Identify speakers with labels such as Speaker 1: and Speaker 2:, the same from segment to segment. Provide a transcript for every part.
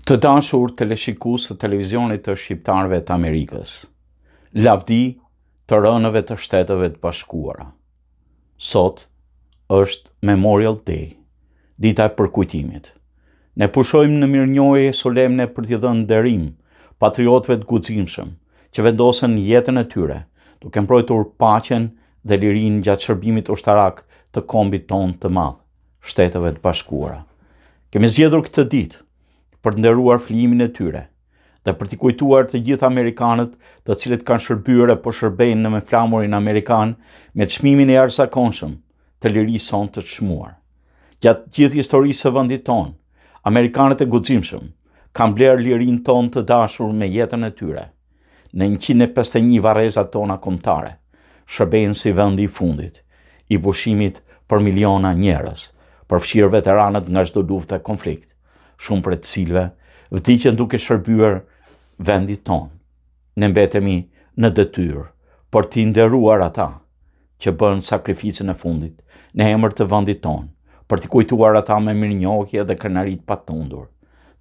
Speaker 1: Të dashur teleshikues të televizionit të shqiptarëve të Amerikës, lavdi të rënëve të Shteteve të Bashkuara. Sot është Memorial Day, dita e përkujtimit. Ne pushojmë në mirënjohje solemne për t'i dhënë nderim patriotëve të guximshëm që vendosën jetën e tyre duke mbrojtur paqen dhe lirinë gjatë shërbimit ushtarak të kombit tonë të madh, Shteteve të Bashkuara. Kemi zgjedhur këtë ditë për të nderuar flijimin e tyre dhe për t'i kujtuar të gjithë amerikanët të cilët kanë shërbyer apo shërbejnë në flamurin amerikan me çmimin e jashtëzakonshëm të lirisë sonë të çmuar. Gjatë gjithë historisë së vendit tonë, amerikanët e guximshëm kanë blerë lirinë tonë të dashur me jetën e tyre. Në 151 varrezat tona kombëtare, shërbejnë si vendi i fundit i pushimit për miliona njerëz, përfshirë veteranët nga çdo luftë e konflikt, shumë për të cilëve vdiqën duke shërbyer vendit tonë. Ne mbetemi në detyrë për t'i nderuar ata që bën sakrificën e fundit në emër të vendit tonë, për t'i kujtuar ata me mirënjohje dhe krenarit patundur,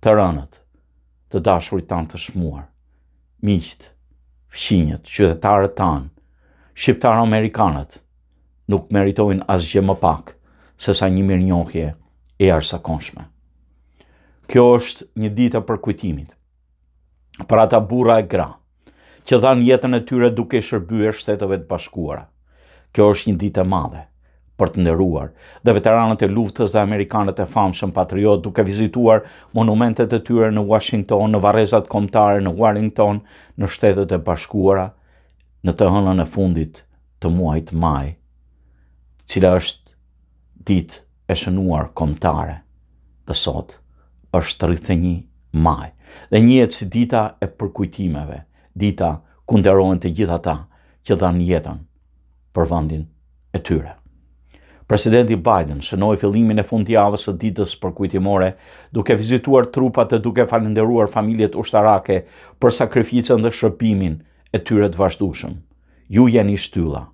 Speaker 1: të rënët, të dashurit tanë të shmuar, miqt, fqinjët, qytetarët tanë, shqiptarë amerikanët, nuk meritojnë asgjë më pak se sa një mirënjohje e jashtëzakonshme. Kjo është një ditë e përkujtimit për ata burra e gra që dhanë jetën e tyre duke shërbyer Shteteve të Bashkuara. Kjo është një ditë e madhe për të nderuar dhe veteranët e luftës dhe amerikanët e famshëm patriot duke vizituar monumentet e tyre në Washington, në varrezat kombëtare në Washington, në Shtetet e Bashkuara, në të hënën e fundit të muajit maj, cila është ditë e shënuar kombëtare. Dhe sot është 31 maj dhe njihet si dita e përkujtimeve, dita ku nderohen të gjithë ata që dhanë jetën për vendin e tyre. Presidenti Biden shënoi fillimin e fundjavës së ditës përkujtimore duke vizituar trupat e duke falendëruar familjet ushtarake për sakrificën dhe shërbimin e tyre të vazhdueshëm. Ju jeni shtylla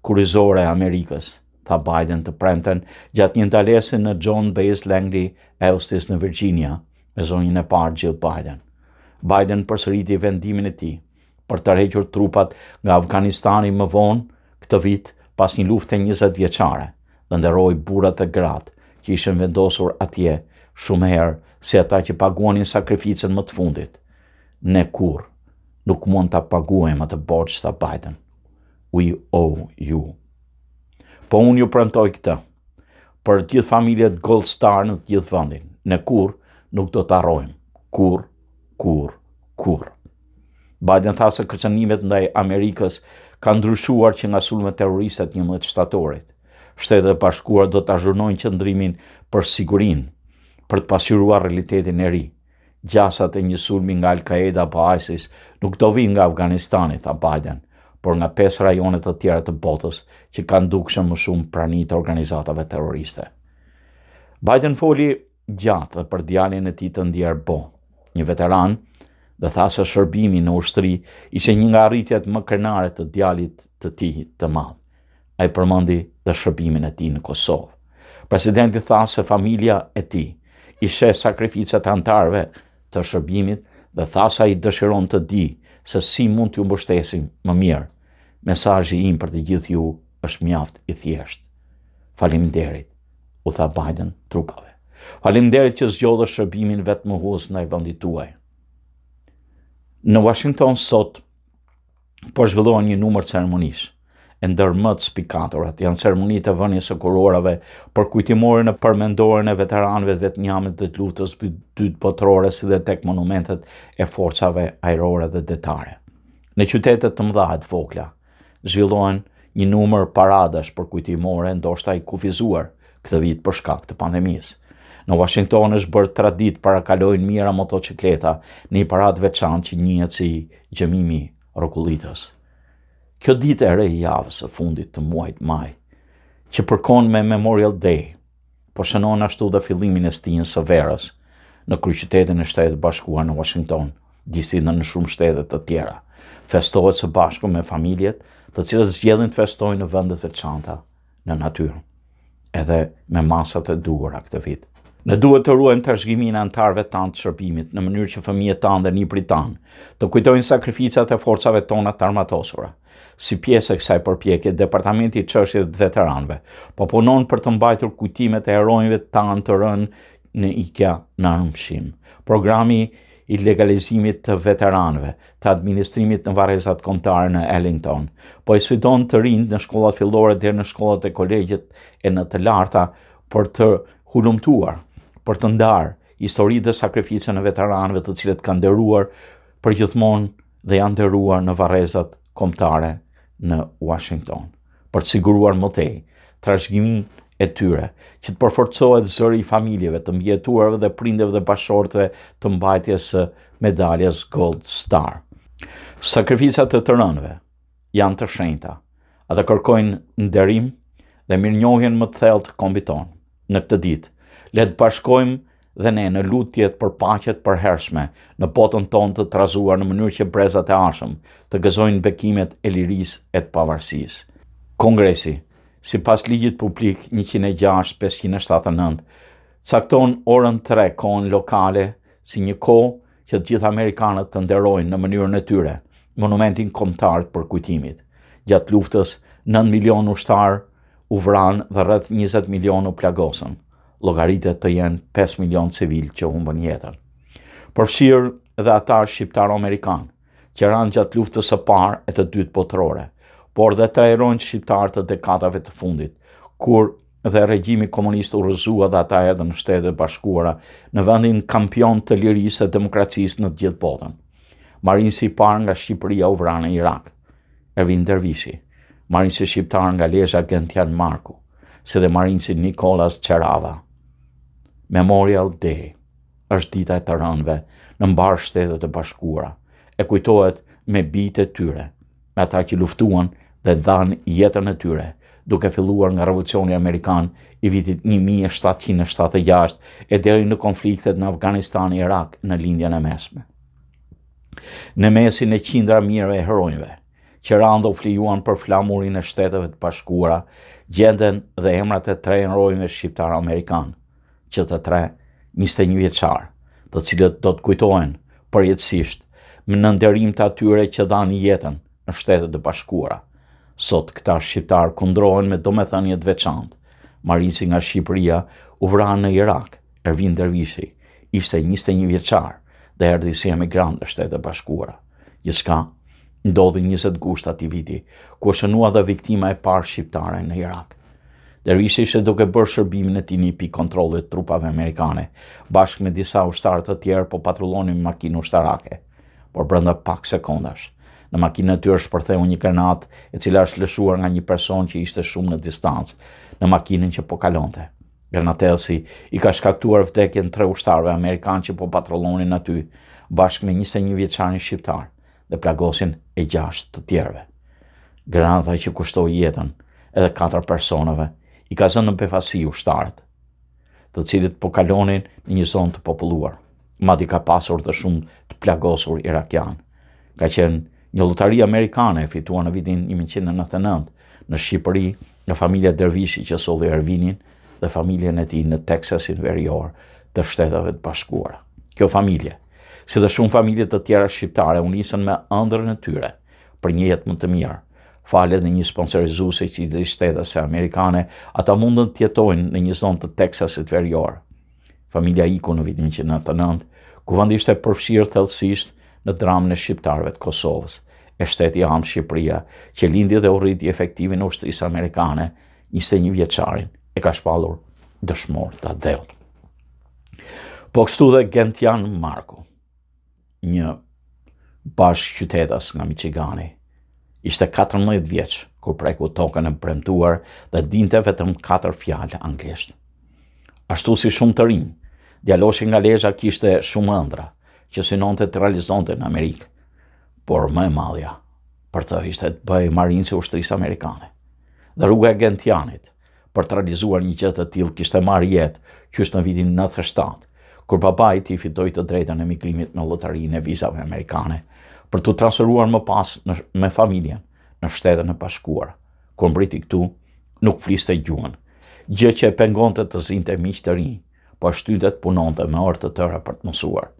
Speaker 1: kurrizore e Amerikës, tha Biden të premten gjatë një ndalese në John Base Langley Eustis në Virginia me zonjën e parë Jill Biden. Biden përsëriti vendimin e tij për të tërhequr trupat nga Afganistani më vonë këtë vit pas një lufte 20 vjeçare dhe nderoi burrat e gratë që ishin vendosur atje shumë herë si ata që paguanin sakrificën më të fundit. Ne kurrë nuk mund ta paguajmë atë borxh, tha Biden. We owe you. Po unë ju premtoj këtë, për gjithë familjet Gold Star në të gjithë vendin, ne kurrë nuk do të harrojmë, kurrë. Biden tha se kërcënimet ndaj Amerikës kanë ndryshuar që nga sulmet terroriste të 11 shtatorit. Shtetet e Bashkuara do të azhurnojnë qëndrimin për sigurinë, për të pasqyruar realitetin e ri. Gjasat e një sulmi nga Al-Qaeda apo ISIS nuk do vinë nga Afganistani, tha Biden, por nga 5 rajone të tjera të botës që kanë dukshëm më shumë prani të organizatave terroriste. Biden foli gjatë dhe për djalin e tij të ndjer Bo, një veteran, dhe tha se shërbimi në ushtri ishte një nga arritjet më krenare të djalit të tij të madh. Ai përmendi dhe shërbimin e tij në Kosovë. Presidenti tha se familja e tij i sheh sakrificat e anëtarëve të shërbimit dhe tha se ai dëshiron të di se si mund t'ju mbështesim më mirë. Mesazhi im për të gjithë ju është mjaft i thjeshtë. Faleminderit, u tha Biden trupave. Faleminderit që zgjodhë shërbimin vetë mohues ndaj vendit tuaj. Në Washington sot po zhvillohen një numër ceremonish, e ndër më të spikaturat janë ceremonitë e vënies së kurorave përkujtimore në përmendoren e veteranëve të vetënjamit të luftës së dytë botërore si dhe tek monumentet e forcave ajrore dhe detare. Në qytetet të mëdha të vogla zhvillohen një numër paradash përkujtimore ndoshta i kufizuar këtë vit për shkak të pandemisë. Në Washington është bërë traditë parakalojnë mijëra motocikleta në një paradë veçantë që njihet si gjëmimi rrokullitës. Kjo ditë e re e javës së fundit të muajit maj, që përkon me Memorial Day, po shënon ashtu dhe fillimin e stinjës së verës në kryeqytetin e Shtetit Bashkuar në Washington, disi në shumë shtete të tjera. Festohet së bashku me familjet të cilët zgjedhin të festojnë në vendet veçanta në natyrë, edhe me masat e duhura këtë vit. Ne duhet të ruajmë trashëgiminë e anëtarëve tanë të shërbimit në mënyrë që fëmijët tanë dhe niprit tanë të kujtojnë sakrificat e forcave tona të armatosura. Si pjesë e kësaj përpjekje, Departamenti i Çështjeve të Veteranëve po punon për të mbajtur kujtimet e heronjve tanë të rënë në ikja në armëshim. Programi i legalizimit të veteranëve, të administrimit në varrezat kombëtare në Ellington, po i sfidon të rinjt në shkollat fillore deri në shkollat e kolegjit e në të larta për të hulumtuar, për të ndarë historitë dhe sakrificën e veteranëve të cilët kanë nderuar përgjithmonë dhe janë nderuar në varrezat kombëtare në Washington, për të siguruar më tej trashëgiminë e tyre, që të përforcohet zëri i familjeve, të mbijetuarve dhe prindëve dhe bashkëshortëve të mbajtjes së medaljes Gold Star. Sakrificat e të rënëve janë të shenjta. Ata kërkojnë nderim dhe mirënjohjen më të thellë të kombit tonë. Në këtë ditë, le të bashkojmë dhe ne në lutjet për paqe të përhershme në botën tonë të trazuar në mënyrë që brezat e ashëm të gëzojnë bekimet e lirisë e të pavarësisë. Kongresi, sipas ligjit publik 106/579, cakton orën 3 kohën lokale si një kohë që të gjithë amerikanët të nderojnë në mënyrën e tyre monumentin kombëtar të përkujtimit. Gjatë luftës, 9 milion ushtarë u vranë dhe rreth 20 milion u plagosën. Llogaritet të jenë 5 milion civil që humbën jetën. Përfshirë dhe ata shqiptar-amerikanë që ranë gjatë luftës së parë e të dytë botërore, por dhe 3 heronj shqiptar të dekadave të fundit, kur dhe regjimi komunist u rrëzua dhe ata erdhën në Shtetet e Bashkuara në vendin kampion të lirisë dhe demokracisë në të gjithë botën. Marinësi i parë nga Shqipëria u vra në Irak, Ervin Dervishi, marinësi shqiptar nga Lezhë Gentian Marku, si dhe marinësi Nikolas Qerava. Memorial Day është dita e të rënëve në mbar Shtetet e Bashkuara, e kujtohet me bijtë e tyre, me ata që luftuan dhe dhanë jetën e tyre, duke filluar nga revolucioni amerikan i vitit 1776 e deri në konfliktet në Afganistan e Irak në lindjen e mesme. Në mesin e qindra mirëve e heronjve, që ranë dhe u flijuan për flamurin e Shteteve të Bashkuara, gjenden dhe emrat e 3 heronjve shqiptar amerikan, që të 3 21 vjeçar, të cilët do të kujtohen përjetësisht në nderim të atyre që dhanë jetën në Shtetet e Bashkuara. Sot këta shqiptar kundrohen me domethënie të veçantë. Marinësi nga Shqipëria u vra në Irak, Ervin Dervishi, ishte 21 vjeçar dhe erdhi si emigrant në Shtetet e Bashkuara. Gjithçka ndodhi 20 gusht atij viti, ku shënua dhe viktima e parë shqiptare në Irak. Dervishi ishte duke bërë shërbimin e tij në pikë kontrolli të trupave amerikane, bashkë me disa ushtarë të tjerë po patrullonin makinë ushtarake, por brenda pak sekondash, në makinën e tyre shpërtheu një granat e cila është lëshuar nga një person që ishte shumë në distancë në makinën që po kalonte. Granatellsi i ka shkaktuar vdekjen 3 ushtarëve amerikanë që po patrullonin aty, bashkë me 21 vjeçarin shqiptar dhe plagosjen e 6 të tjerëve. Granata që kushtoi jetën edhe 4 personave i ka zënë në befasi ushtarët, të cilët po kalonin në një zonë të populluar. Madje ka pasur dhe shumë të plagosur irakian. Ka qenë një lotari amerikane e fituar në vitin 1999 në Shqipëri nga familja Dervishi që solli Ervinin dhe familjen e tij në Teksasin Verior të Shteteve të Bashkuara. Kjo familje, si dhe shumë familje të tjera shqiptare, u nisën me ëndrrën e tyre për një jetë më të mirë. Falet në një sponsorizuese që i Shteteve Amerikane, ata mundën të jetojnë në një zonë të Teksasit Verior. Familja iku në vitin 1999, ku vendi ishte përfshirë thellësisht në dramën e shqiptarëve të Kosovës, e shteti i Am Shqipëria, që lindi dhe u rriti efektivin e ushtrisë amerikane, 21 vjeçarin e ka shpallur dëshmor të dheut. Po kështu dhe Gentian Marku, një bashkë qytetas nga Michigani, ishte 14 vjeç kur preku tokën e premtuar dhe dinte vetëm 4 fjalë anglisht. Ashtu si shumë të rinj, djaloshi nga Lezhë kishte shumë ëndra që synonte të realizonte në Amerikë, por më e madhja për të ishte të bëjë marinësi ushtrisë amerikane. Dhe rruga e Gentianit për të realizuar një gjë të tillë kishte marrë jetë qysh në vitin 97, kur babai i tij fitoi të drejtën e emigrimit në lotarinë e vizave amerikane për të transferuar më pas me familjen në Shtetet e Bashkuara. Kur mbriti këtu, nuk fliste gjuhën, gjë që e pengonte të zinte miq të rinj, po shtytet punonte me orë të tëra për të mësuar.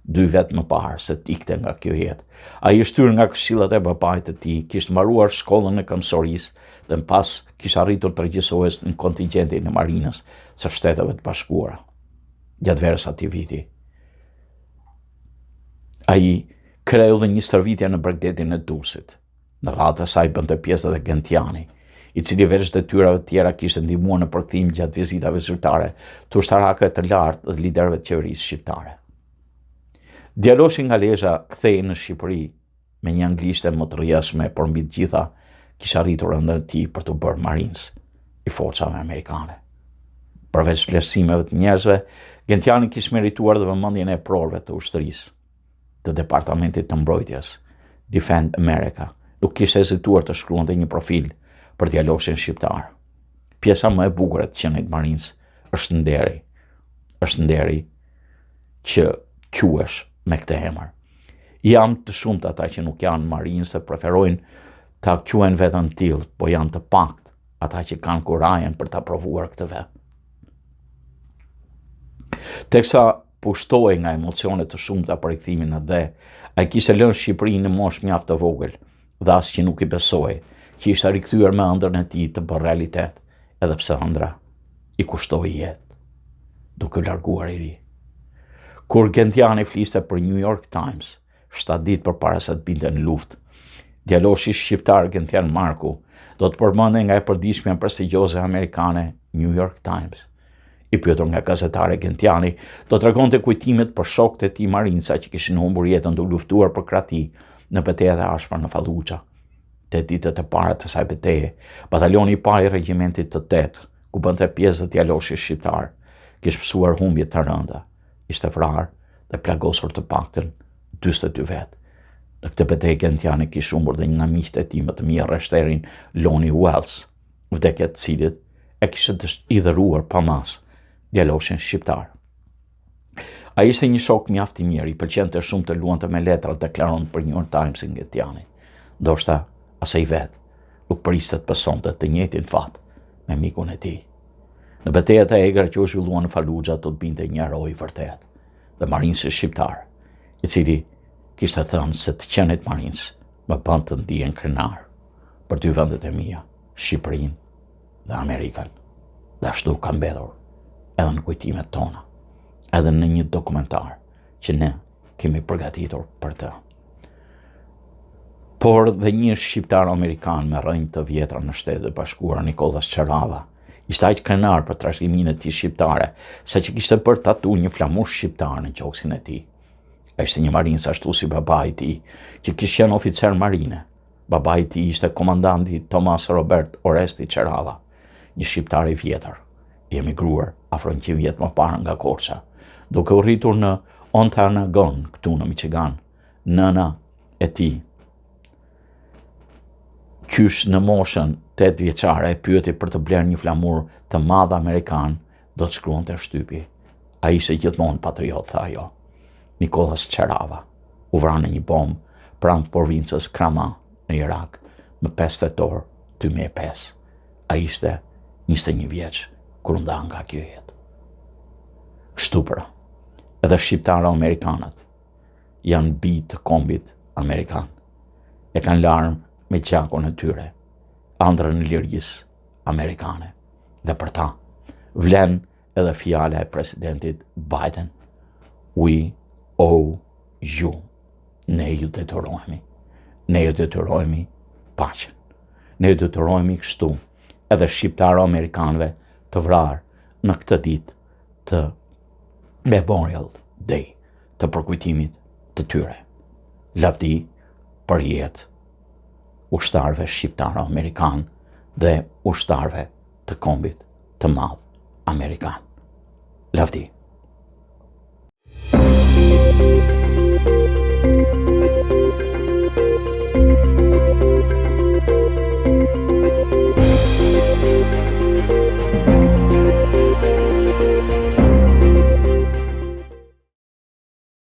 Speaker 1: 2 vjet më parë se t'ikte nga kjo jetë. Ai shtyr nga këshillat e babait të tij, kishte mbaruar shkollën e këmbësorisë dhe më pas kishte arritur të regjistohej në kontingjentin e marinës së Shteteve të Bashkuara. Gjatë verës atij viti, ai kreu dhe një stërvitje në bregdetin e Durrësit. Në radhë të saj bënte pjesë edhe Gentiani, i cili veç detyrave të tjera kishte ndihmuar në përkthim gjatë vizitave zyrtare të ushtarakëve të lartë dhe liderëve të qeverisë shqiptare. Djaloshi nga Lezhë kthehej në Shqipëri me një anglishte më të rrjedhshme, por mbi të gjitha kishte arritur ëndër të tij për të bërë marines i forcave amerikane. Përveç vlerësimeve të njerëzve, Gentiani kishte merituar dhe vëmendjen e prorëve të ushtrisë, të departamentit të mbrojtjes, Defend America, nuk kishte hezituar të shkruante një profil për djaloshin shqiptar. Pjesa më e bukur e të qenit marines është nderi që quhesh me këtë emër. Jam të shumt ata që nuk janë marines dhe preferojnë ta quhen veten tillë, po janë të pakt ata që kanë kurajen për ta provuar këtë vetë. Teksa pushtohej nga emocione të shumta për rikthimin në dhe, ai kishte lënë Shqipërinë në moshë mjaft të vogël dhe as që nuk i besoi që ishte rikthyer me ëndrrën e tij të bërë realitet, edhe pse ëndra i kushtoi jetë, duke larguar i ri. Kur Gentiani fliste për New York Times, 7 ditë përpara se të binte në luftë, djaloshi shqiptar Gentian Marku do të përmendej nga e përditshmja prestigjioze amerikane New York Times. I pyetur nga gazetare Gentiani, do të tregonte kujtimet për shokët e tij marinca që kishin humbur jetën duke luftuar për krahati në betejat e ashpra në Falluxha. 8 ditët e para të saj beteje, batalioni i parë i regjimentit të 8, ku bënte pjesë dhe djaloshi shqiptar, kishte pësuar humbje të rënda, ishte vrarë dhe plagosur të paktën 42 vet. Në këtë betejë Gentiani kishte humbur dhe një nga miqtë e tij më të mirë, reshterin Lonnie Wells, vdekja të cilit e kishte i dhëruar pa mas djaloshin shqiptar. Ai ishte një shok mjaft i mirë, i pëlqente shumë të luante me letra, deklaron për New York Times Gentiani. Ndoshta as ai vet nuk priste të pasonte të njëjtin fat me mikun e tij. Në betejat e egra që u zhvilluan në Falluxha do të binte një heroi vërtet, dhe marinsi shqiptar, i cili kishte thënë se të qenit marins më bën të ndihen krenar për 2 vendet e mia, Shqipërinë dhe Amerikën. Dhe ashtu ka mbetur edhe në kujtimet tona, edhe në një dokumentar që ne kemi përgatitur për të. Por dhe një shqiptar amerikan me rrënjë të vjetra në Shtetet e Bashkuara, Nicholas Çerava, ishte aq krenar për trashëgiminë e tij shqiptare, saqë kishte bërë tatu një flamur shqiptar në gjoksin e tij. Ai ishte një marines ashtu si babai i tij, që kishte qenë oficer marine. Babai i tij ishte komandanti Thomas Robert Oresti Çerava, një shqiptar i vjetër, i emigruar afro 100 vjet më parë nga Korça, duke u rritur në Ontonagon, këtu në Michigan. Nëna e tij, qysh në moshën 8 vjeçare, e pyeti për të blerë një flamur të madh amerikan, do të shkruante shtypi. Ai ishte gjithmonë patriot, tha ajo. Nicholas Çerava u vra në një bombë pranë provincës Krama në Irak më 5 tetor 2005. Ai ishte 21 vjeç kur nda nga kjo jetë. Kështu pra, edhe shqiptarë amerikanët janë bi të kombit amerikan. E kanë larmë me gjakun e tyre ëndrrën e lirisë amerikane. Dhe për ta vlen edhe fjala e presidentit Biden. We owe you. Ne ju detyrohemi. Ne ju detyrohemi paqen. Ne ju detyrohemi kështu edhe shqiptarë amerikanëve të vrarë në këtë ditë të Memorial Day, të përkujtimit të tyre. Lavdi për jetë ushtarëve shqiptarë amerikan dhe ushtarëve të kombit të madh amerikan. Lavdi.